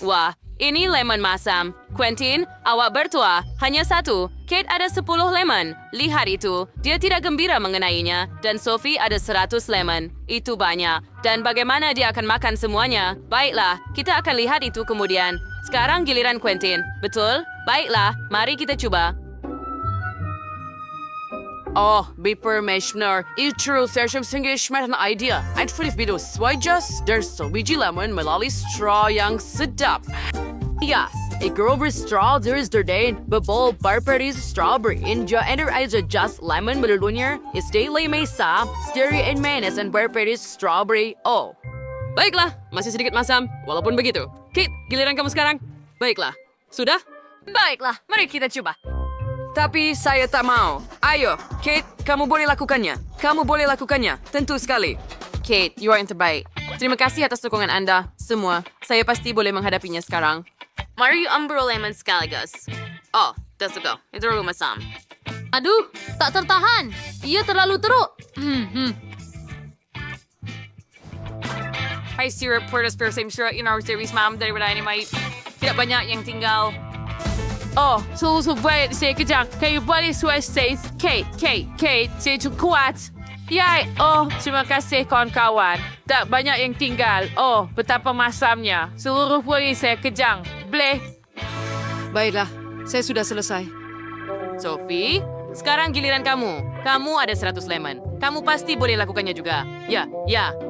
Wah, ini lemon masam. Quentin, awak bertua. Hanya satu. Kate ada 10 lemon. Lihat itu. Dia tidak gembira mengenainya. Dan Sophie ada 100 lemon. Itu banyak. Dan bagaimana dia akan makan semuanya? Baiklah, kita akan lihat itu kemudian. Sekarang giliran Quentin. Betul? Baiklah, mari kita coba. Oh, Beeper-Meshner. Itu saya sendiri schmetan idea. Ein fünf video swajas, der so biji lemon melalui straw yang sedap. Yes, a grover straw there is der day, bebol barberies strawberry inja enter aja just lemon melalunyer is daily mesa, stereo and manis and barberies strawberry. Oh. Baiklah, masih sedikit masam. Walaupun begitu. Kate, giliran kamu sekarang. Baiklah. Sudah? Baiklah, mari kita coba. Tapi saya tak mau. Ayo, Kate, kamu boleh lakukannya. Kamu boleh lakukannya. Tentu sekali. Kate, you are yang terbaik. Terima kasih atas dukungan Anda. Semua. Saya pasti boleh menghadapinya sekarang. Mari ambil lemon sekaligus. Oh, that's a go. Itu terlalu masam. Aduh, tak tertahan. Ia terlalu teruk. Hai syrup, puertas persem syrup, series mam daripada ini mai. Tidak banyak yang tinggal. Oh, solusi baik saya kejang. Kayu balik suasana. Kate, saya cukup kuat. Yai, oh, terima kasih kawan-kawan. Tak banyak yang tinggal. Oh, betapa masamnya. Seluruh puri saya kejang. Boleh? Baiklah, saya sudah selesai. Sophie, sekarang giliran kamu. Kamu ada 100 lemon. Kamu pasti boleh lakukannya juga. Ya.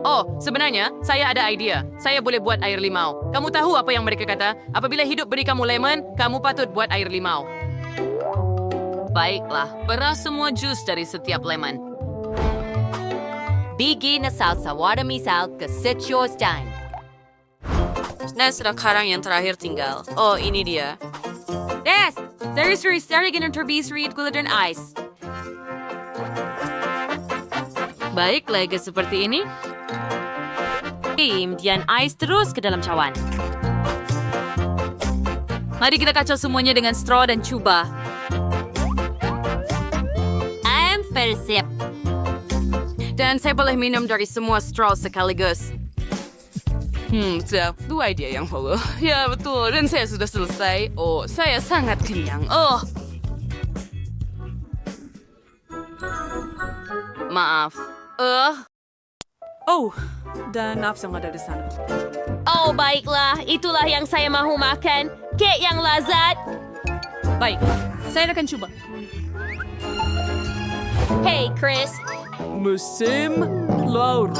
Oh, sebenarnya saya ada idea. Saya boleh buat air limau. Kamu tahu apa yang mereka kata? Apabila hidup beri kamu lemon, kamu patut buat air limau. Baiklah, beras semua jus dari setiap lemon. Bigi na salsa watermisal ke Setio's Dime. Nah, sekarang yang terakhir tinggal. Oh, ini dia. Des, there is Sarigin and Turbis Reed Gluten Ice. Baik, lega seperti ini. Kemudian ais terus ke dalam cawan. Mari kita kacau semuanya dengan straw dan cuba. I'm versip. Dan saya boleh minum dari semua straw sekaligus. Saya dua idea yang holo. Ya, betul. Dan saya sudah selesai. Oh, saya sangat kenyang. Oh. Maaf. Oh, dan nafsu yang ada di sana. Oh, baiklah. Itulah yang saya mahu makan. Kek yang lazat. Baik, saya akan coba. Hey, Chris. Musim Lauro.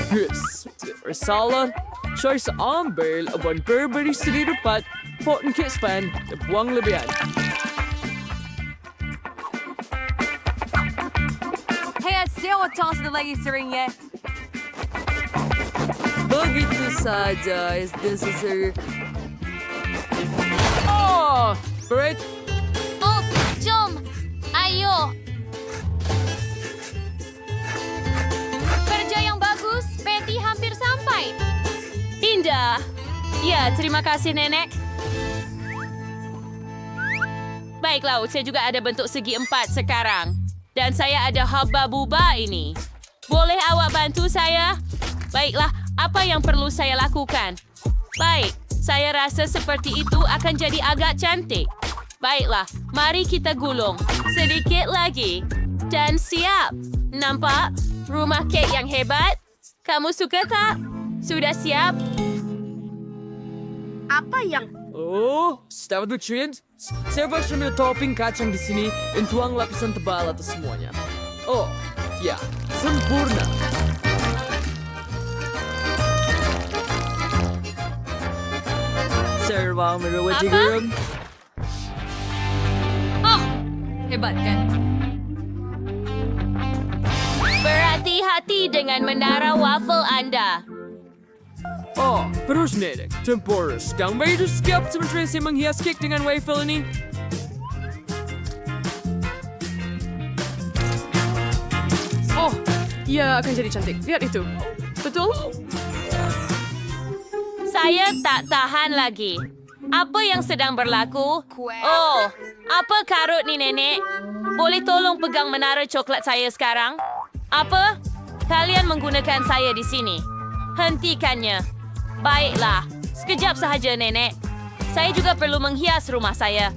Yes, Resala. Siya sa ambil abang berberi sendiri dapat pot and kispan na buwang lebihan. Hey, siapa tahu sudah lagi seringnya? Begitu saja, is this a... Oh, Brett, Oh, jom. Ayo. Kerja yang bagus. Patty hampir sampai. Indah. Ya, terima kasih, Nenek. Baiklah, saya juga ada bentuk segi 4 sekarang. Dan saya ada haba-buba ini. Boleh awak bantu saya? Baiklah, apa yang perlu saya lakukan? Baik, saya rasa seperti itu akan jadi agak cantik. Baiklah, mari kita gulung. Sedikit lagi. Dan siap. Nampak? Rumah kek yang hebat? Kamu suka tak? Sudah siap? oh, Setamat nutrients. Saya bakal ambil topping kacang di sini dan tuang lapisan tebal atas semuanya. Oh, ya, sempurna. Serba merawat Apa? garam. Oh, hebat kan? Berhati-hati dengan menara waffle Anda. Oh, terus Nedek, temporis. Kang Bader siap sementara saya menghias cake dengan waffle ini. Oh, ia akan jadi cantik. Lihat itu. Betul? Saya tak tahan lagi. Apa yang sedang berlaku? Oh, apa karut ni, Nenek? Boleh tolong pegang menara coklat saya sekarang? Apa? Kalian menggunakan saya di sini. Hentikannya. Baiklah, Sekejap sahaja, Nenek. Saya juga perlu menghias rumah saya.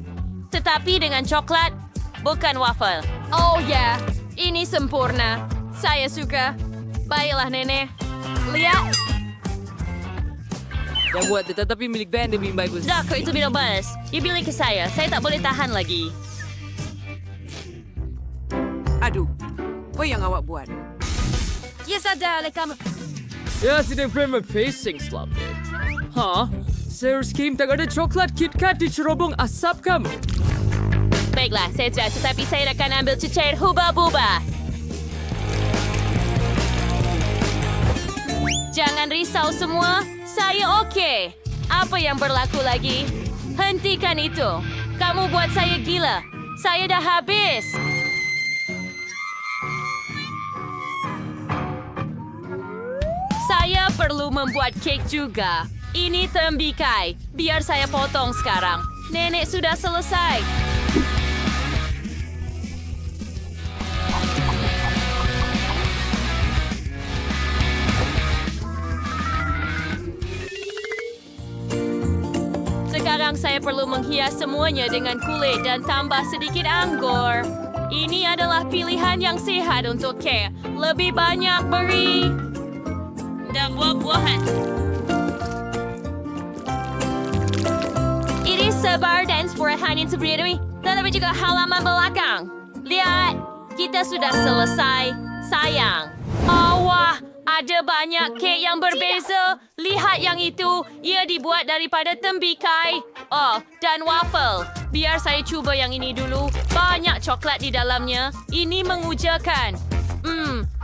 Tetapi dengan coklat, bukan waffle. Oh ya, ini sempurna. Saya suka. Baiklah, Nenek. Lihat. Yang buat tetapi milik Van demi bagus. Dak, itu minum bas. Dia bilang ke saya tak boleh tahan lagi. Aduh, apa yang awak buat? Ya sadar oleh kamu. Ya, sedang frame facing slapit. Hah? Serius Kim, tak ada coklat KitKat di cerobong asap kamu. Baiklah, saya terasa tetapi saya akan ambil cecair huba-buba. Jangan risau semua, saya okey. Apa yang berlaku lagi? Hentikan itu. Kamu buat saya gila. Saya dah habis. Saya perlu membuat kek juga. Ini tembikai. Biar saya potong sekarang. Nenek sudah selesai. Sekarang saya perlu menghias semuanya dengan kulit dan tambah sedikit anggur. Ini adalah pilihan yang sehat untuk kek. Lebih banyak beri. Dan buah-buahan. Ini sebar dan sepurahan yang seperti tetapi juga halaman belakang. Lihat, kita sudah selesai. Sayang. Oh, wah. Ada banyak kek yang berbeza. Lihat yang itu. Ia dibuat daripada tembikai. Oh, dan waffle. Biar saya cuba yang ini dulu. Banyak coklat di dalamnya. Ini mengujakan.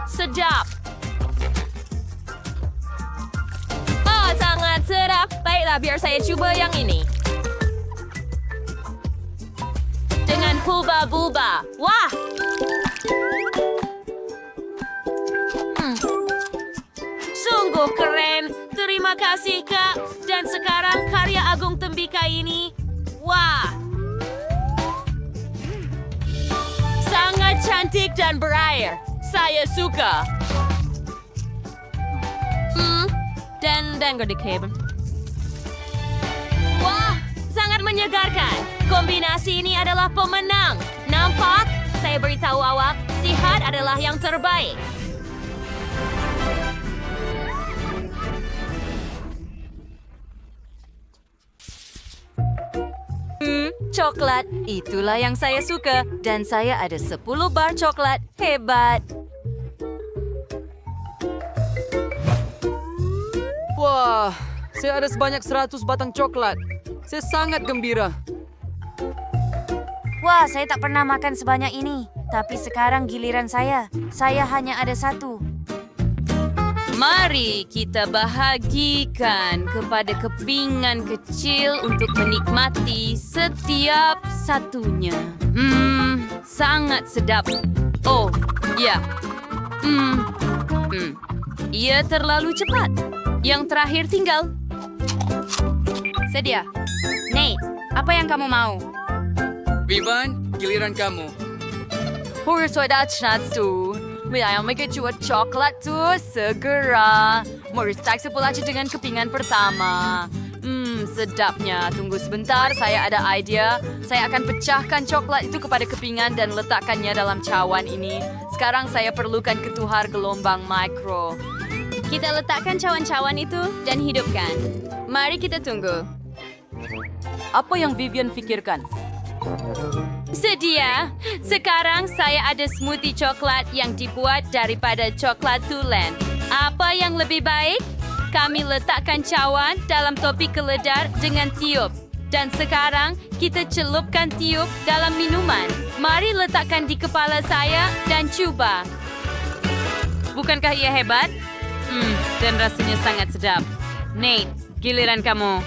Sedap. Oh, sangat sedap. Baiklah, biar saya cuba yang ini. Dengan huba-buba. Wah! Sungguh keren. Terima kasih, Kak. Dan sekarang karya agung tembikai ini. Wah! Sangat cantik dan berair. Saya suka. Dan gede-gede. Wah! Sangat menyegarkan. Kombinasi ini adalah pemenang. Nampak? Saya beritahu awak, sihat adalah yang terbaik. Coklat, itulah yang saya suka. Dan saya ada 10 bar coklat. Hebat. Wah, saya ada sebanyak 100 batang coklat. Saya sangat gembira. Wah, saya tak pernah makan sebanyak ini. Tapi sekarang giliran saya. Saya hanya ada 1. Mari kita bahagikan kepada kepingan kecil untuk menikmati setiap satunya. Sangat sedap. Oh, ya. Ia terlalu cepat. Yang terakhir tinggal. Sedia. Nate, apa yang kamu mau? Vivan, giliran kamu. Sudah tu. Saya mau jual coklat tu segera. Merestak sepuluh dengan kepingan pertama. Sedapnya. Tunggu sebentar, saya ada idea. Saya akan pecahkan coklat itu kepada kepingan dan letakkannya dalam cawan ini. Sekarang saya perlukan ketuhar gelombang mikro. Kita letakkan cawan-cawan itu dan hidupkan. Mari kita tunggu. Apa yang Vivian pikirkan? Sedia. Sekarang saya ada smoothie coklat yang dibuat daripada coklat tulen. Apa yang lebih baik? Kami letakkan cawan dalam topi keledar dengan tiup. Dan sekarang kita celupkan tiup dalam minuman. Mari letakkan di kepala saya dan cuba. Bukankah ia hebat? Dan rasanya sangat sedap. Nate, giliran kamu.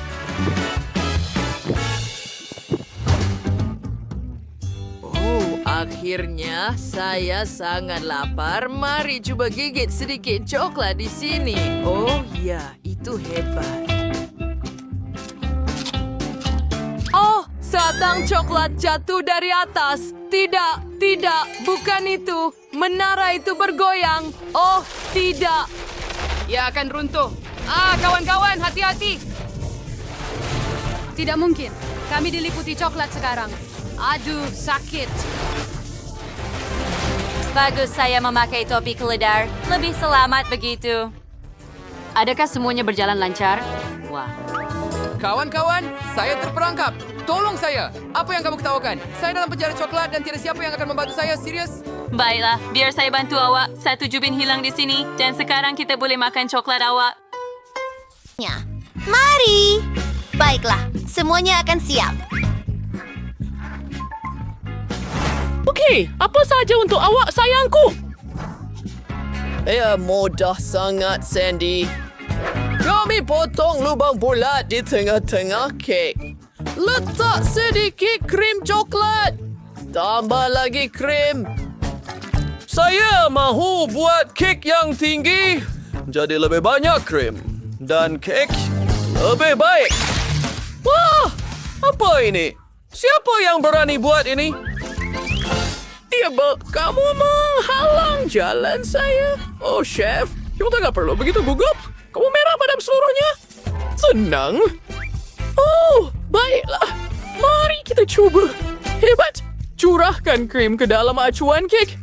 Akhirnya, saya sangat lapar. Mari coba gigit sedikit coklat di sini. Oh ya, itu hebat. Oh, satang coklat jatuh dari atas. Tidak, bukan itu. Menara itu bergoyang. Oh, tidak. Ia akan runtuh. Kawan-kawan, hati-hati. Tidak mungkin. Kami diliputi coklat sekarang. Aduh, sakit. Bagus saya memakai topi keledar. Lebih selamat begitu. Adakah semuanya berjalan lancar? Wah. Kawan-kawan, saya terperangkap. Tolong saya. Apa yang kamu ketawakan? Saya dalam penjara coklat dan tidak siapa yang akan membantu saya. Serius? Baiklah, biar saya bantu awak. Satu jubin hilang di sini dan sekarang kita boleh makan coklat awak. Mari. Baiklah, semuanya akan siap. Okey, apa saja untuk awak, sayangku? Ya, mudah sangat, Sandy. Kami potong lubang bulat di tengah-tengah kek. Letak sedikit krim coklat. Tambah lagi krim. Saya mahu buat kek yang tinggi, jadi lebih banyak krim. Dan kek lebih baik. Wah, apa ini? Siapa yang berani buat ini? Kamu menghalang jalan saya. Oh, chef, kamu tak perlu begitu gugup. Kamu merah padam seluruhnya. Senang. Oh, baiklah. Mari kita coba. Hebat. Curahkan krim ke dalam acuan kek.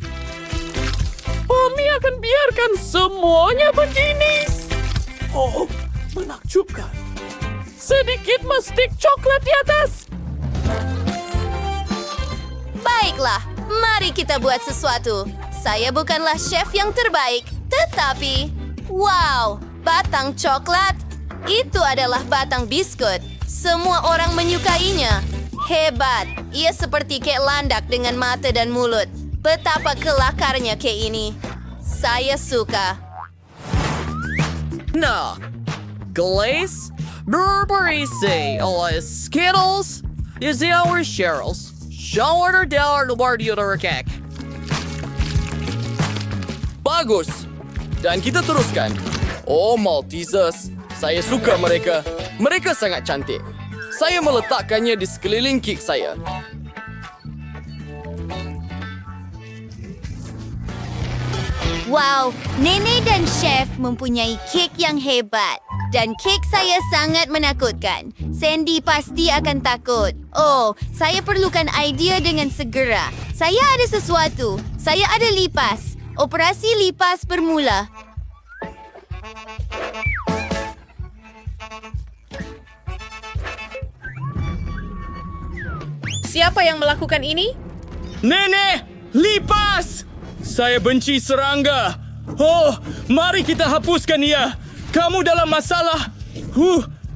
Mami akan biarkan semuanya begini. Oh, menakjubkan. Sedikit mestik coklat di atas. Baiklah, mari kita buat sesuatu. Saya bukanlah chef yang terbaik, tetapi... Wow, batang coklat. Itu adalah batang biskut. Semua orang menyukainya. Hebat, ia seperti kek landak dengan mata dan mulut. Betapa kelakarnya kek ini. Saya suka. Nah, glaze berberisi oleh Skittles, isi our Cheryl's. Shower down luar di kek. Bagus. Dan kita teruskan. Oh, Maltesers. Saya suka mereka. Mereka sangat cantik. Saya meletakkannya di sekeliling kek saya. Wow, Nenek dan Chef mempunyai kek yang hebat. Dan kek saya sangat menakutkan. Sandy pasti akan takut. Oh, saya perlukan idea dengan segera. Saya ada sesuatu. Saya ada lipas. Operasi lipas bermula. Siapa yang melakukan ini? Nenek, lipas! Saya benci serangga. Oh, mari kita hapuskan ia. Kamu dalam masalah.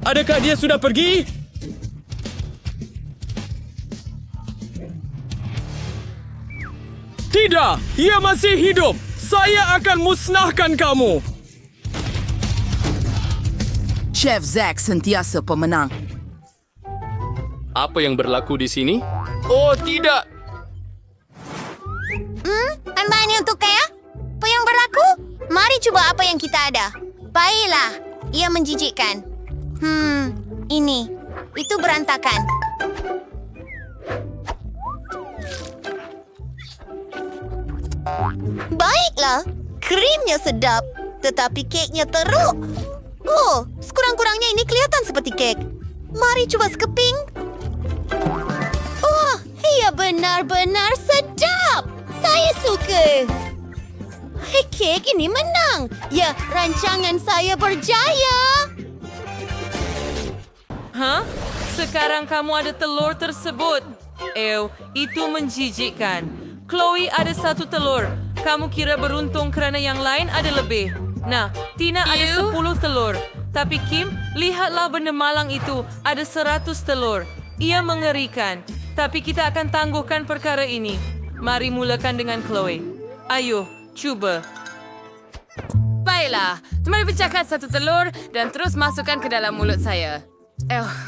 Adakah dia sudah pergi? Tidak, ia masih hidup. Saya akan musnahkan kamu. Chef Zack sentiasa pemenang. Apa yang berlaku di sini? Oh, tidak. Anda ini untuk kaya? Apa yang berlaku? Mari coba apa yang kita ada. Baiklah, ia menjijikkan. Ini. Itu berantakan. Baiklah, krimnya sedap, tetapi keknya teruk. Oh, sekurang-kurangnya ini kelihatan seperti kek. Mari coba sekeping. Oh, ia benar-benar sedap. Saya suka. Kek ini menang. Ya, rancangan saya berjaya. Hah? Sekarang kamu ada telur tersebut. Itu menjijikkan. Chloe ada 1 telur. Kamu kira beruntung kerana yang lain ada lebih. Nah, Tina ada 10 telur. Tapi Kim, lihatlah benda malang itu. Ada 100 telur. Ia mengerikan. Tapi kita akan tangguhkan perkara ini. Mari mulakan dengan Chloe. Ayo, cuba. Baiklah, mari pecahkan 1 telur dan terus masukkan ke dalam mulut saya.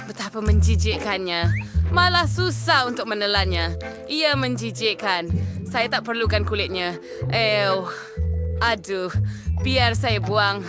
Betapa menjijikkannya. Malah susah untuk menelannya. Ia menjijikkan. Saya tak perlukan kulitnya. Aduh, biar saya buang.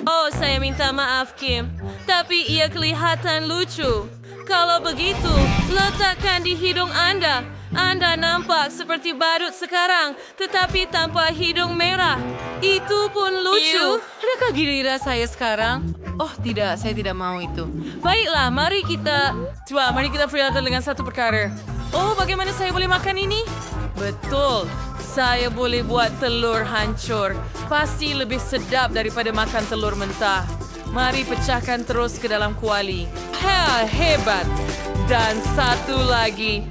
Oh, saya minta maaf, Kim. Tapi ia kelihatan lucu. Kalau begitu, letakkan di hidung Anda. Anda nampak seperti badut sekarang, tetapi tanpa hidung merah. Itu pun lucu. Adakah giliran saya sekarang? Oh tidak, saya tidak mau itu. Baiklah, mari kita perlihatkan dengan satu perkara. Oh, bagaimana saya boleh makan ini? Betul, saya boleh buat telur hancur. Pasti lebih sedap daripada makan telur mentah. Mari pecahkan terus ke dalam kuali. Hebat. Dan satu lagi.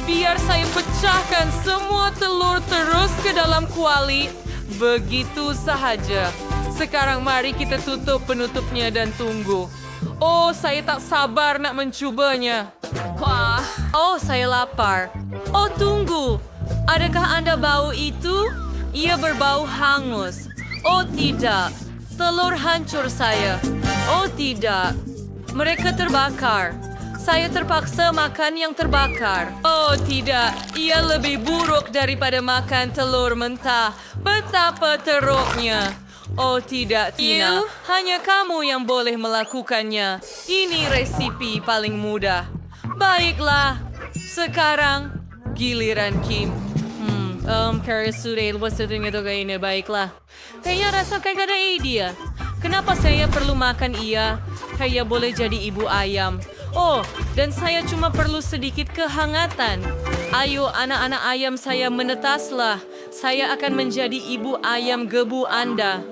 Biar saya pecahkan semua telur terus ke dalam kuali. Begitu sahaja. Sekarang mari kita tutup penutupnya dan tunggu. Oh, saya tak sabar nak mencubanya. Wah, oh saya lapar. Oh, tunggu. Adakah anda bau itu? Ia berbau hangus. Oh tidak. Telur hancur saya. Oh tidak. Mereka terbakar. Saya terpaksa makan yang terbakar. Oh tidak, ia lebih buruk daripada makan telur mentah. Betapa teruknya. Oh tidak, Tina. Hanya kamu yang boleh melakukannya. Ini resipi paling mudah. Baiklah, sekarang giliran Kim. Kaya sudah lepas itu ini. Baiklah. Kayaknya rasakan ada idea. Kenapa saya perlu makan ia? Saya boleh jadi ibu ayam. Oh, dan saya cuma perlu sedikit kehangatan. Ayo anak-anak ayam saya menetaslah. Saya akan menjadi ibu ayam gebu Anda.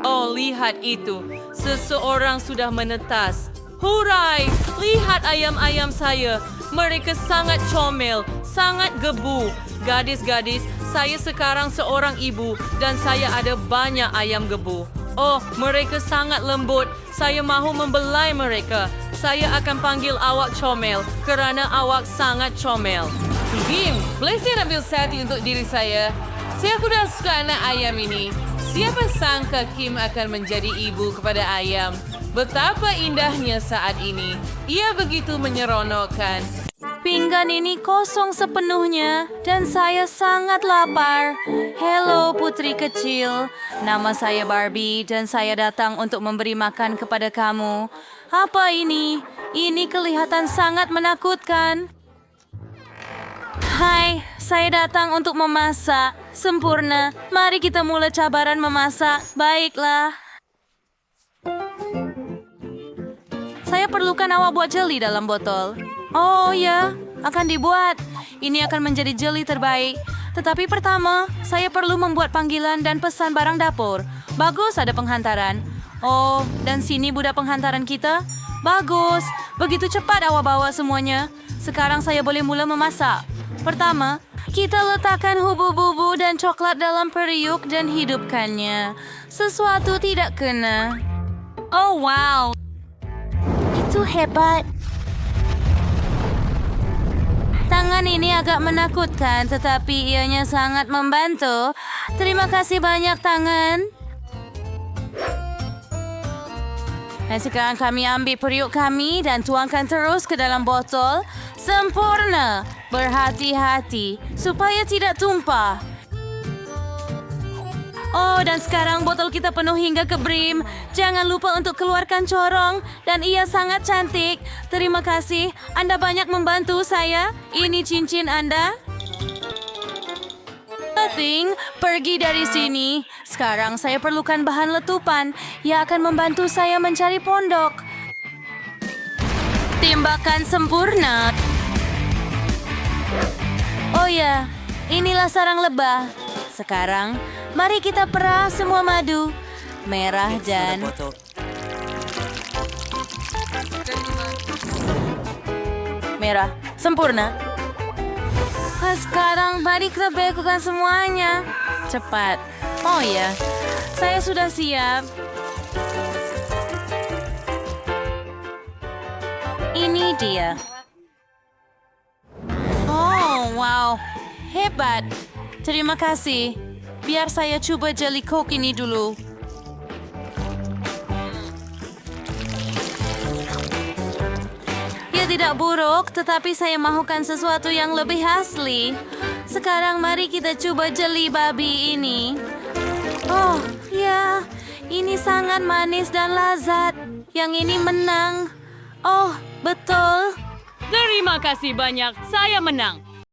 Oh, lihat itu. Seseorang sudah menetas. Hurai! Lihat ayam-ayam saya. Mereka sangat comel, sangat gebu. Gadis-gadis, saya sekarang seorang ibu dan saya ada banyak ayam gebu. Oh, mereka sangat lembut. Saya mahu membelai mereka. Saya akan panggil awak comel kerana awak sangat comel. Kim, boleh saya ambil satu untuk diri saya? Saya sudah suka anak ayam ini. Siapa sangka Kim akan menjadi ibu kepada ayam? Betapa indahnya saat ini. Ia begitu menyeronokkan. Pinggan ini kosong sepenuhnya dan saya sangat lapar. Hello putri kecil, nama saya Barbie dan saya datang untuk memberi makan kepada kamu. Apa ini? Ini kelihatan sangat menakutkan. Hai, saya datang untuk memasak. Sempurna, mari kita mulai cabaran memasak. Baiklah. Saya perlukan awak buat jeli dalam botol. Oh ya, akan dibuat. Ini akan menjadi jeli terbaik. Tetapi pertama, saya perlu membuat panggilan dan pesan barang dapur. Bagus, ada penghantaran. Oh, dan sini budak penghantaran kita. Bagus, begitu cepat awak bawa semuanya. Sekarang saya boleh mula memasak. Pertama, kita letakkan hubu-bubu dan coklat dalam periuk dan hidupkannya. Sesuatu tidak kena. Oh, wow. Itu hebat. Tangan ini agak menakutkan, tetapi ianya sangat membantu. Terima kasih banyak, tangan. Dan sekarang kami ambil periuk kami dan tuangkan terus ke dalam botol. Sempurna. Berhati-hati supaya tidak tumpah. Oh, dan sekarang botol kita penuh hingga ke brim. Jangan lupa untuk keluarkan corong. Dan ia sangat cantik. Terima kasih. Anda banyak membantu saya. Ini cincin Anda. Nothing. Pergi dari sini. Sekarang saya perlukan bahan letupan. Ia akan membantu saya mencari pondok. Timbakan sempurna. Oh ya, inilah sarang lebah. Sekarang, mari kita perah semua madu. Merah dan... merah. Sempurna. Sekarang, mari kita bekukan semuanya. Cepat. Oh ya, saya sudah siap. Ini dia. Oh, wow. Hebat. Terima kasih. Biar saya coba jelly coke ini dulu. Ia tidak buruk, tetapi saya mahukan sesuatu yang lebih asli. Sekarang mari kita coba jelly babi ini. Oh, ya. Ini sangat manis dan lezat. Yang ini menang. Oh, betul. Terima kasih banyak. Saya menang.